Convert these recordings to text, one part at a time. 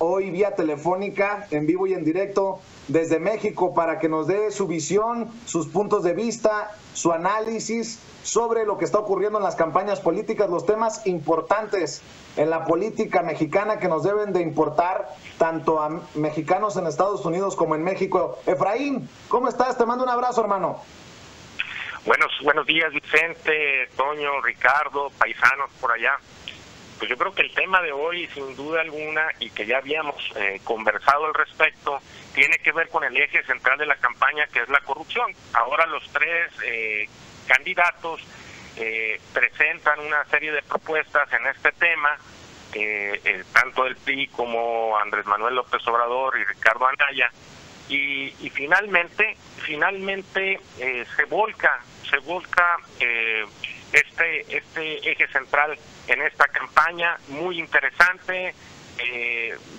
hoy vía telefónica, en vivo y en directo desde México, para que nos dé su visión, sus puntos de vista, su análisis sobre lo que está ocurriendo en las campañas políticas, los temas importantes en la política mexicana que nos deben de importar tanto a mexicanos en Estados Unidos como en México. Efraín, ¿cómo estás? Te mando un abrazo, hermano. Buenos días, Vicente, Toño, Ricardo, paisanos por allá. Pues yo creo que el tema de hoy, sin duda alguna, y que ya habíamos conversado al respecto, tiene que ver con el eje central de la campaña, que es la corrupción. Ahora los tres candidatos presentan una serie de propuestas en este tema, tanto el PRI como Andrés Manuel López Obrador y Ricardo Anaya, y finalmente se volca este eje central en esta campaña muy interesante.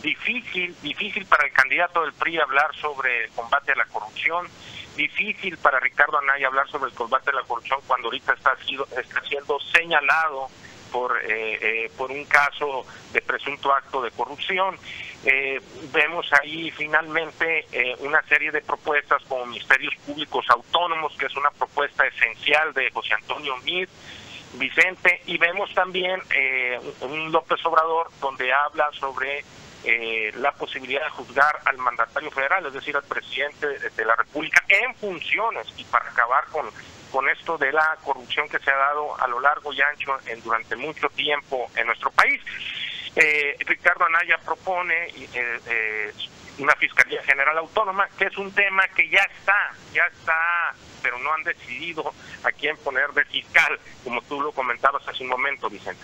Difícil para el candidato del PRI hablar sobre el combate a la corrupción, difícil para Ricardo Anaya hablar sobre el combate a la corrupción cuando ahorita está siendo señalado por un caso de presunto acto de corrupción. Vemos ahí finalmente una serie de propuestas como ministerios públicos autónomos, que es una propuesta esencial de José Antonio Meade, Vicente, y vemos también un López Obrador donde habla sobre la posibilidad de juzgar al mandatario federal, es decir, al presidente de la República en funciones, y para acabar con esto de la corrupción que se ha dado a lo largo y ancho durante mucho tiempo en nuestro país. Ricardo Anaya propone una Fiscalía General Autónoma, que es un tema que ya está, pero no han decidido a quién poner de fiscal, como tú lo comentabas hace un momento, Vicente.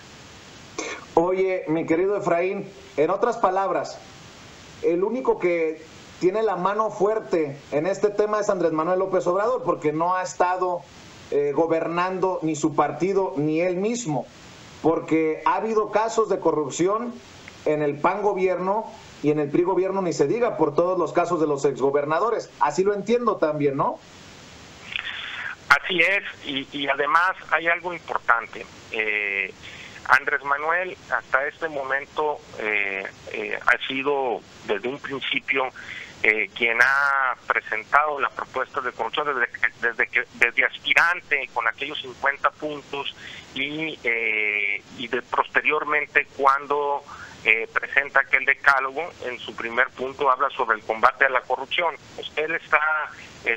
Oye, mi querido Efraín, en otras palabras, el único que tiene la mano fuerte en este tema es Andrés Manuel López Obrador, porque no ha estado gobernando ni su partido ni él mismo, porque ha habido casos de corrupción en el PAN gobierno y en el PRI gobierno ni se diga, por todos los casos de los exgobernadores. Así lo entiendo también, ¿no? Así es, y además hay algo importante. Andrés Manuel hasta este momento ha sido desde un principio quien ha presentado la propuesta de corrupción desde aspirante con aquellos 50 puntos y posteriormente cuando presenta aquel decálogo. En su primer punto habla sobre el combate a la corrupción. Pues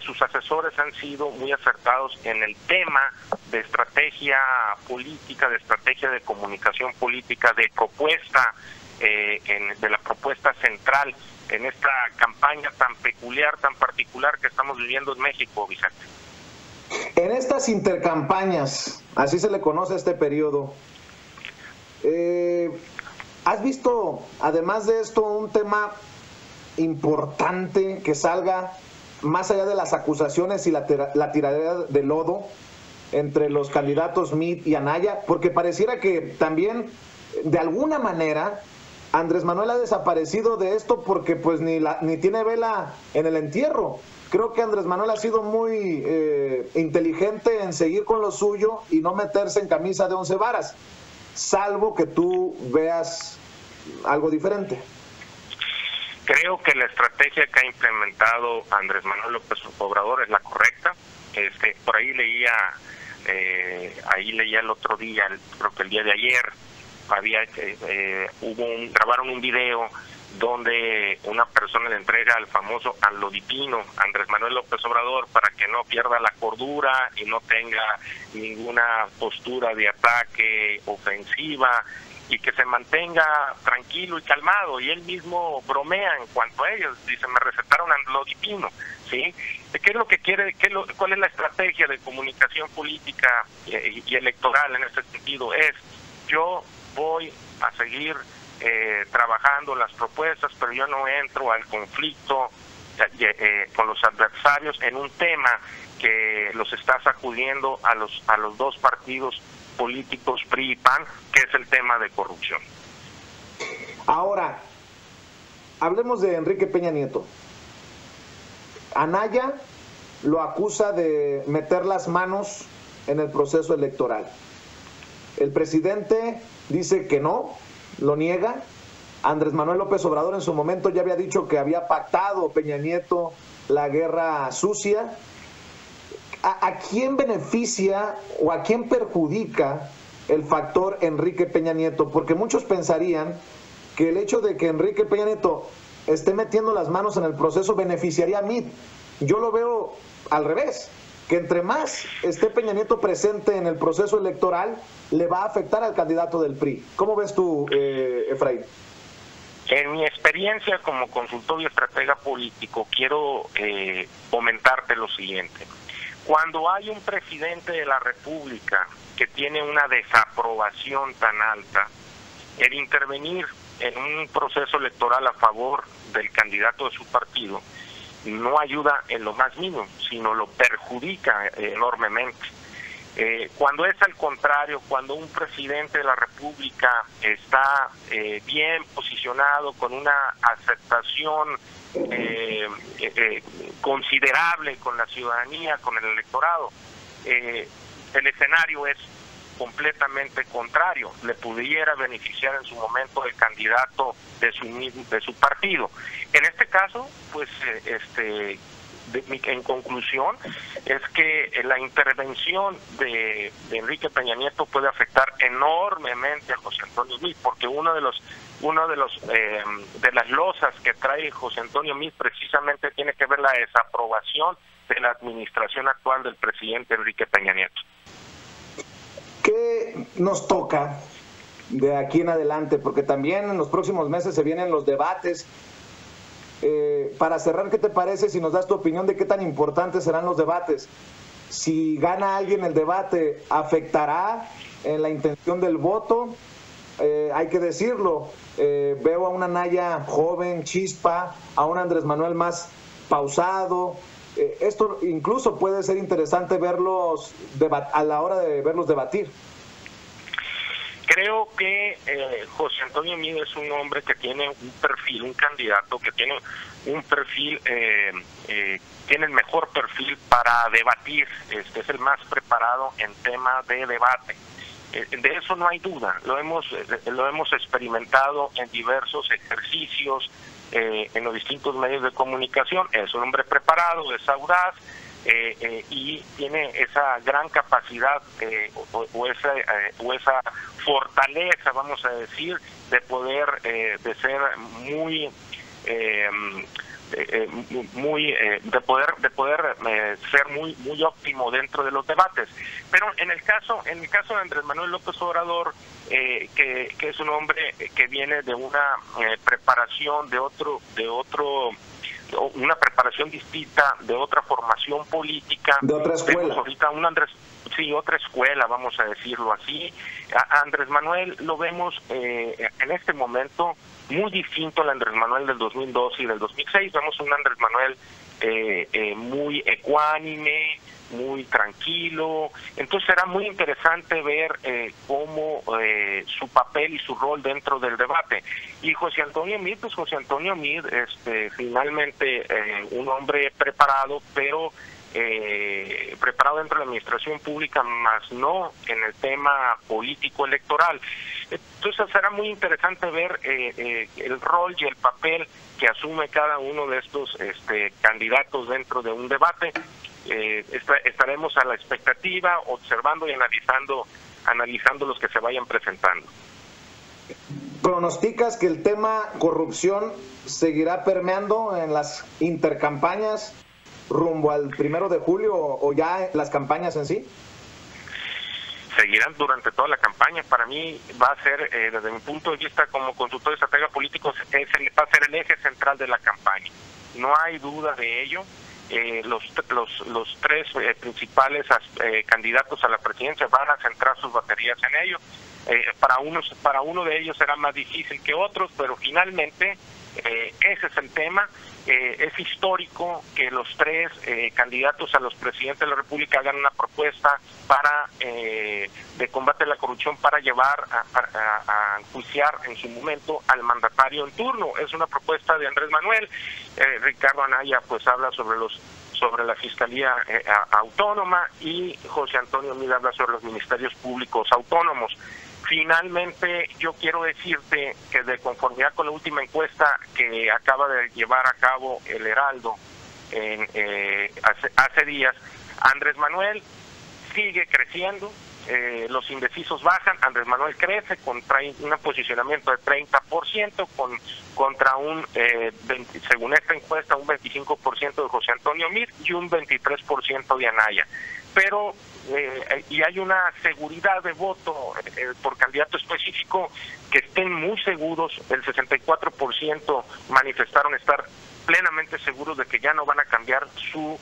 sus asesores han sido muy acertados en el tema de estrategia política, de estrategia de comunicación política, de propuesta, de la propuesta central en esta campaña tan peculiar, tan particular que estamos viviendo en México, Vicente. En estas intercampañas, así se le conoce a este periodo, ¿has visto, además de esto, un tema importante que salga más allá de las acusaciones y la tiradera de lodo entre los candidatos Meade y Anaya? Porque pareciera que también, de alguna manera, Andrés Manuel ha desaparecido de esto porque pues ni tiene vela en el entierro. Creo que Andrés Manuel ha sido muy inteligente en seguir con lo suyo y no meterse en camisa de 11 varas, salvo que tú veas algo diferente. Creo que la estrategia que ha implementado Andrés Manuel López Obrador es la correcta. Por ahí leía el otro día, creo que el día de ayer, grabaron un video donde una persona le entrega al famoso anlodipino Andrés Manuel López Obrador para que no pierda la cordura y no tenga ninguna postura de ataque ofensiva y que se mantenga tranquilo y calmado, y él mismo bromea en cuanto a ellos, dice: me recetaron anlodipino, ¿sí? ¿Qué es lo que quiere? ¿Cuál es la estrategia de comunicación política y electoral en este sentido? Yo voy a seguir trabajando las propuestas, pero yo no entro al conflicto con los adversarios en un tema que los está sacudiendo a los dos partidos políticos PRI y PAN, que es el tema de corrupción. Ahora, hablemos de Enrique Peña Nieto. Anaya lo acusa de meter las manos en el proceso electoral. El presidente dice que no, lo niega, Andrés Manuel López Obrador en su momento ya había dicho que había pactado Peña Nieto la guerra sucia. ¿A quién beneficia o a quién perjudica el factor Enrique Peña Nieto? Porque muchos pensarían que el hecho de que Enrique Peña Nieto esté metiendo las manos en el proceso beneficiaría a MIT. Yo lo veo al revés, que entre más esté Peña Nieto presente en el proceso electoral, le va a afectar al candidato del PRI. ¿Cómo ves tú, Efraín? En mi experiencia como consultor y estratega político, quiero comentarte lo siguiente. Cuando hay un presidente de la República que tiene una desaprobación tan alta, el intervenir en un proceso electoral a favor del candidato de su partido no ayuda en lo más mínimo, sino lo perjudica enormemente. Cuando es al contrario, cuando un presidente de la República está bien posicionado, con una aceptación considerable con la ciudadanía, con el electorado, el escenario es completamente contrario. Le pudiera beneficiar en su momento el candidato de su partido. En este caso, pues en conclusión, es que la intervención de Enrique Peña Nieto puede afectar enormemente a José Antonio Meade, porque uno de las losas que trae José Antonio Meade precisamente tiene que ver la desaprobación de la administración actual del presidente Enrique Peña Nieto. ¿Qué nos toca de aquí en adelante? Porque también en los próximos meses se vienen los debates. Para cerrar, ¿qué te parece si nos das tu opinión de qué tan importantes serán los debates? Si gana alguien el debate, ¿afectará en la intención del voto? Hay que decirlo, veo a una Anaya joven, chispa, a un Andrés Manuel más pausado. Esto incluso puede ser interesante verlos a la hora de verlos debatir. Creo que José Antonio Meade es un hombre que tiene un perfil, un candidato que tiene un perfil, tiene el mejor perfil para debatir, es el más preparado en tema de debate. De eso no hay duda, lo hemos experimentado en diversos ejercicios, en los distintos medios de comunicación. Es un hombre preparado, es audaz, y tiene esa gran capacidad o esa fortaleza, vamos a decir, de poder de ser muy de poder ser muy óptimo dentro de los debates. Pero en el caso de Andrés Manuel López Obrador, que es un hombre que viene de una preparación una preparación distinta, de otra formación política, de otra escuela. Ahorita otra escuela, vamos a decirlo así. A Andrés Manuel lo vemos en este momento muy distinto al Andrés Manuel del 2012 y del 2006. Vemos un Andrés Manuel muy ecuánime, muy tranquilo. Entonces será muy interesante ver cómo su papel y su rol dentro del debate. Y José Antonio Meade, finalmente un hombre preparado, pero preparado dentro de la administración pública, más no en el tema político electoral. Entonces será muy interesante ver el rol y el papel que asume cada uno de estos candidatos dentro de un debate. Estaremos a la expectativa, observando y analizando los que se vayan presentando. ¿Pronosticas que el tema corrupción seguirá permeando en las intercampañas rumbo al 1 de julio o ya las campañas en sí? Seguirán durante toda la campaña. Para mí va a ser, desde mi punto de vista como consultor de estratega político, va a ser el eje central de la campaña. No hay duda de ello. Los tres principales candidatos a la presidencia van a centrar sus baterías en ello. Para uno de ellos será más difícil que otros, pero finalmente ese es el tema. Es histórico que los tres candidatos a los presidentes de la República hagan una propuesta de combate a la corrupción para llevar a enjuiciar en su momento al mandatario en turno. Es una propuesta de Andrés Manuel. Ricardo Anaya pues habla sobre la Fiscalía Autónoma, y José Antonio Meade habla sobre los ministerios públicos autónomos. Finalmente, yo quiero decirte que de conformidad con la última encuesta que acaba de llevar a cabo el Heraldo hace días, Andrés Manuel sigue creciendo, los indecisos bajan, Andrés Manuel crece, trae un posicionamiento de 30%, contra según esta encuesta, un 25% de José Antonio Meade y un 23% de Anaya. Pero y hay una seguridad de voto por candidato específico que estén muy seguros, el 64% manifestaron estar plenamente seguros de que ya no van a cambiar su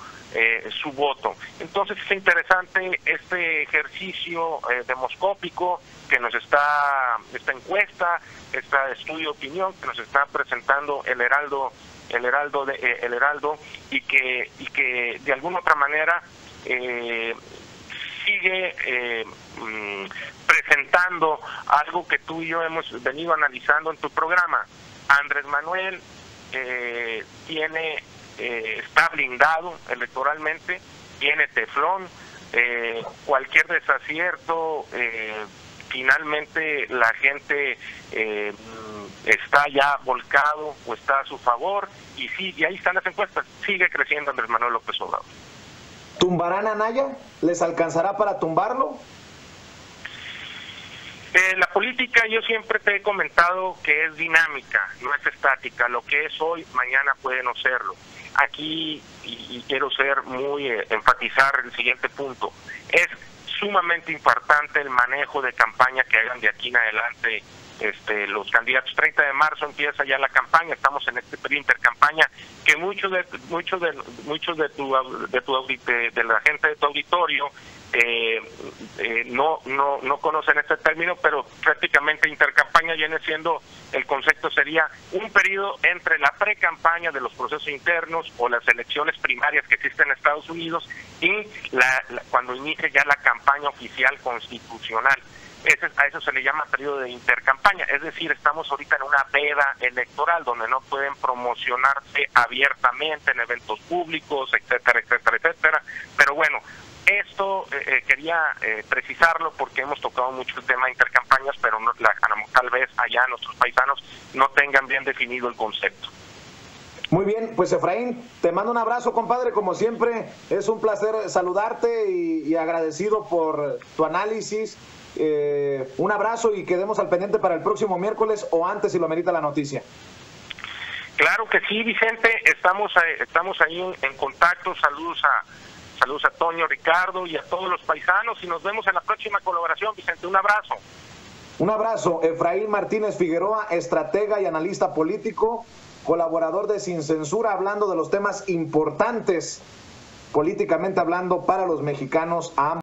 voto. Entonces es interesante este ejercicio demoscópico que nos esta encuesta, este estudio de opinión que nos está presentando el Heraldo y que de alguna otra manera sigue presentando algo que tú y yo hemos venido analizando en tu programa. Andrés Manuel está blindado electoralmente, tiene teflón, cualquier desacierto, finalmente la gente está ya volcado o está a su favor, y ahí están las encuestas, sigue creciendo Andrés Manuel López Obrador. ¿Tumbarán a Anaya? ¿Les alcanzará para tumbarlo? La política, yo siempre te he comentado que es dinámica, no es estática. Lo que es hoy, mañana puede no serlo. Aquí, y quiero enfatizar el siguiente punto, es sumamente importante el manejo de campaña que hagan de aquí en adelante los candidatos. 30 de marzo empieza ya la campaña, estamos en este periodo de intercampaña que muchos de la gente de tu auditorio no conocen este término, pero prácticamente intercampaña viene siendo, el concepto sería un periodo entre la pre-campaña de los procesos internos o las elecciones primarias que existen en Estados Unidos y cuando inicie ya la campaña oficial constitucional. A eso se le llama periodo de intercampaña, es decir, estamos ahorita en una veda electoral donde no pueden promocionarse abiertamente en eventos públicos, etcétera, etcétera, etcétera. Pero bueno, esto quería precisarlo porque hemos tocado mucho el tema de intercampañas, pero tal vez allá nuestros paisanos no tengan bien definido el concepto. Muy bien, pues Efraín, te mando un abrazo, compadre, como siempre, es un placer saludarte y agradecido por tu análisis. Un abrazo y quedemos al pendiente para el próximo miércoles o antes si lo amerita la noticia. Claro que sí, Vicente, estamos ahí en contacto. Saludos a Toño, Ricardo y a todos los paisanos y nos vemos en la próxima colaboración, Vicente. Un abrazo. Un abrazo. Efraín Martínez Figueroa, estratega y analista político, colaborador de Sin Censura, hablando de los temas importantes políticamente hablando para los mexicanos.